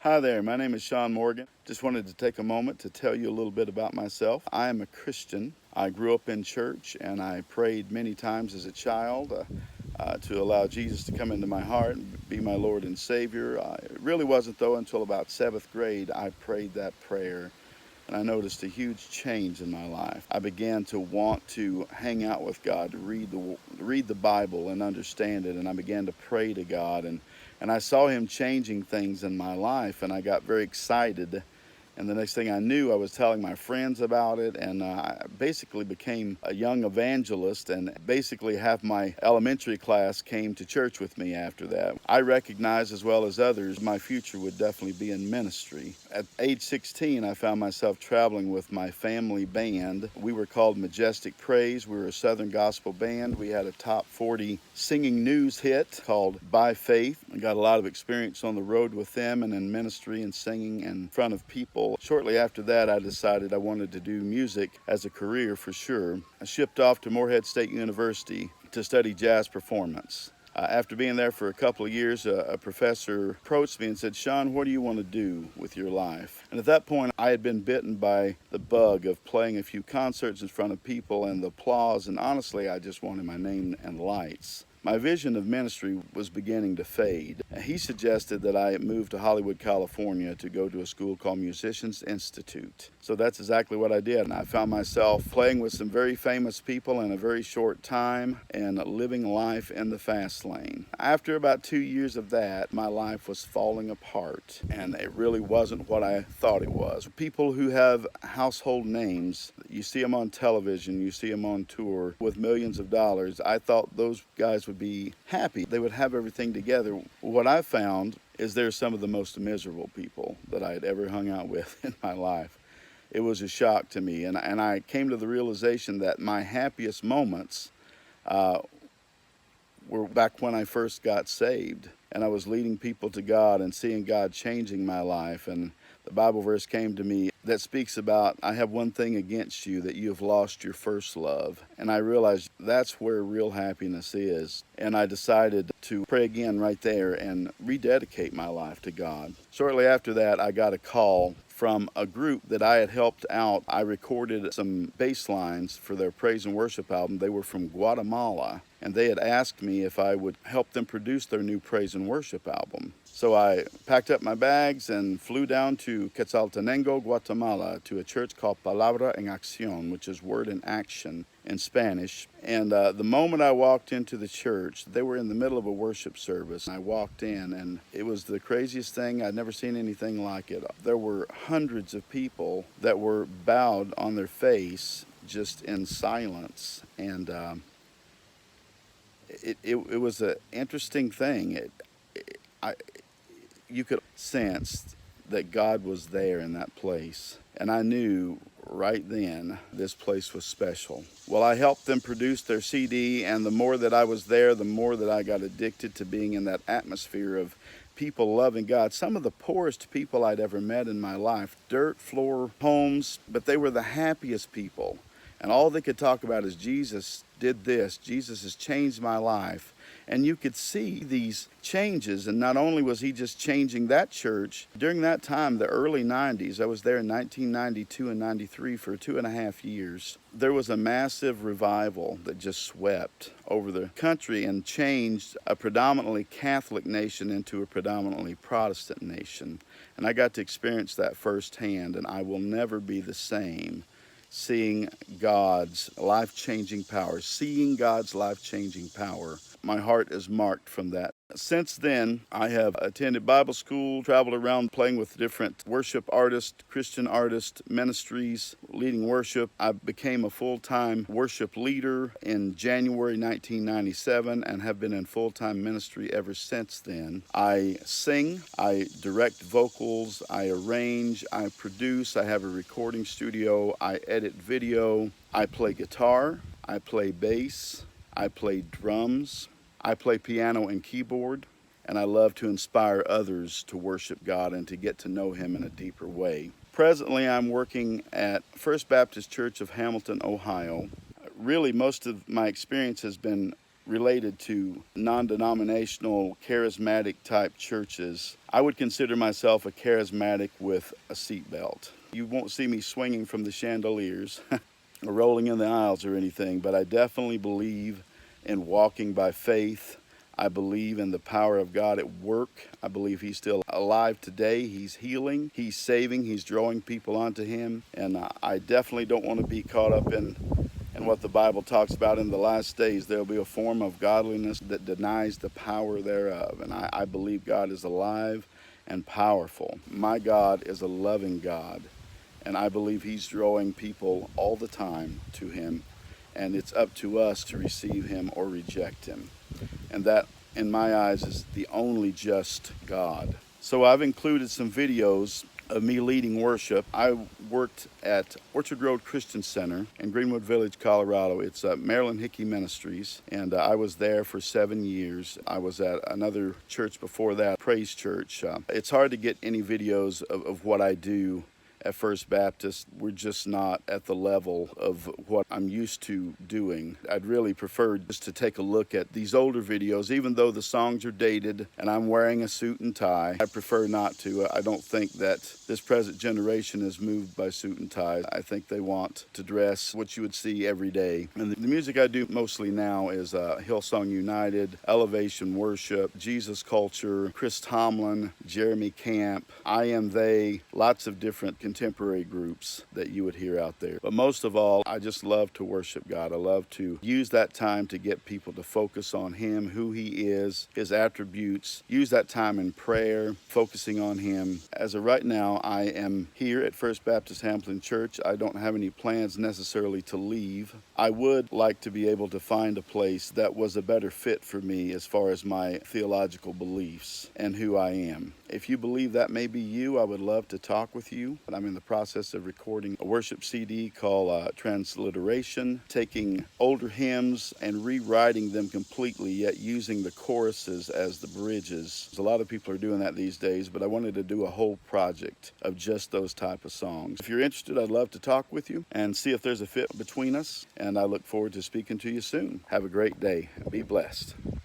Hi there, my name is Sean Morgan. Just wanted to take a moment to tell you a little bit about myself. I am a Christian. I grew up in church and I prayed many times as a child to allow Jesus to come into my heart and be my Lord and Savior. It really wasn't, though, until about 7th grade I prayed that prayer. And I noticed a huge change in my life. I began to want to hang out with God, to read the Bible and understand it. And I began to pray to God. And I saw Him changing things in my life. And I got very excited. And the next thing I knew, I was telling my friends about it, and I basically became a young evangelist, and basically half my elementary class came to church with me after that. I recognized, as well as others, my future would definitely be in ministry. At age 16, I found myself traveling with my family band. We were called Majestic Praise. We were a Southern gospel band. We had a top 40 singing news hit called By Faith. I got a lot of experience on the road with them and in ministry and singing in front of people. Shortly after that, I decided I wanted to do music as a career for sure. I shipped off to Morehead State University to study jazz performance. After being there for a couple of years, a professor approached me and said, "Sean, what do you want to do with your life?" And at that point, I had been bitten by the bug of playing a few concerts in front of people and the applause, and honestly, I just wanted my name and lights. My vision of ministry was beginning to fade. He suggested that I move to Hollywood, California to go to a school called Musicians Institute. So that's exactly what I did. And I found myself playing with some very famous people in a very short time and living life in the fast lane. After about 2 years of that, my life was falling apart, and it really wasn't what I thought it was. People who have household names, you see them on television, you see them on tour with millions of dollars. I thought those guys would be happy. They would have everything together. What I found is they're some of the most miserable people that I had ever hung out with in my life. It was a shock to me, and I came to the realization that my happiest moments were back when I first got saved, and I was leading people to God and seeing God changing my life. And the Bible verse came to me that speaks about, "I have one thing against you, that you have lost your first love." And I realized that's where real happiness is. And I decided to pray again right there and rededicate my life to God. Shortly after that, I got a call from a group that I had helped out. I recorded some bass lines for their praise and worship album. They were from Guatemala, and they had asked me if I would help them produce their new praise and worship album. So I packed up my bags and flew down to Quetzaltenango, Guatemala, to a church called Palabra en Acción, which is word in action in Spanish. And the moment I walked into the church, they were in the middle of a worship service. I walked in, and it was the craziest thing. I'd never seen anything like it. There were hundreds of people that were bowed on their face, just in silence. And it was an interesting thing. You could sense that God was there in that place. And I knew right then this place was special. Well, I helped them produce their CD, and the more that I was there, the more that I got addicted to being in that atmosphere of people loving God. Some of the poorest people I'd ever met in my life, dirt floor homes, but they were the happiest people. And all they could talk about is, "Jesus did this, Jesus has changed my life." And you could see these changes. And not only was he just changing that church, during that time, the early 90s, I was there in 1992 and 93 for 2.5 years. There was a massive revival that just swept over the country and changed a predominantly Catholic nation into a predominantly Protestant nation. And I got to experience that firsthand, and I will never be the same. Seeing God's life-changing power, my heart is marked from that. Since then, I have attended Bible school, traveled around playing with different worship artists, Christian artist ministries, leading worship. I became a full-time worship leader in January 1997 and have been in full-time ministry ever since then. I sing, I direct vocals, I arrange, I produce, I have a recording studio, I edit video, I play guitar, I play bass, I play drums, I play piano and keyboard, and I love to inspire others to worship God and to get to know Him in a deeper way. Presently, I'm working at First Baptist Church of Hamilton, Ohio. Really, most of my experience has been related to non-denominational, charismatic type churches. I would consider myself a charismatic with a seatbelt. You won't see me swinging from the chandeliers or rolling in the aisles or anything, but I definitely believe in walking by faith. I believe in the power of God at work. I believe He's still alive today. He's healing, He's saving, He's drawing people onto Him. And I definitely don't want to be caught up in what the Bible talks about in the last days. There'll be a form of godliness that denies the power thereof. And I believe God is alive and powerful. My God is a loving God. And I believe He's drawing people all the time to Him. And it's up to us to receive Him or reject Him. And that, in my eyes, is the only just God. So I've included some videos of me leading worship. I worked at Orchard Road Christian Center in Greenwood Village, Colorado. It's Maryland Hickey Ministries, and I was there for 7 years. I was at another church before that, Praise Church. It's hard to get any videos of what I do at First Baptist. We're just not at the level of what I'm used to doing. I'd really prefer just to take a look at these older videos, even though the songs are dated and I'm wearing a suit and tie. I prefer not to. I don't think that this present generation is moved by suit and tie. I think they want to dress what you would see every day. And the music I do mostly now is Hillsong United, Elevation Worship, Jesus Culture, Chris Tomlin, Jeremy Camp, I Am They, lots of different contemporary groups that you would hear out there. But most of all, I just love to worship God. I love to use that time to get people to focus on Him, who He is, His attributes, use that time in prayer, focusing on Him. As of right now, I am here at First Baptist Hamilton Church. I don't have any plans necessarily to leave. I would like to be able to find a place that was a better fit for me as far as my theological beliefs and who I am. If you believe that may be you, I would love to talk with you. I'm in the process of recording a worship CD called Transliteration, taking older hymns and rewriting them completely, yet using the choruses as the bridges. A lot of people are doing that these days, but I wanted to do a whole project of just those type of songs. If you're interested, I'd love to talk with you and see if there's a fit between us, and I look forward to speaking to you soon. Have a great day. Be blessed.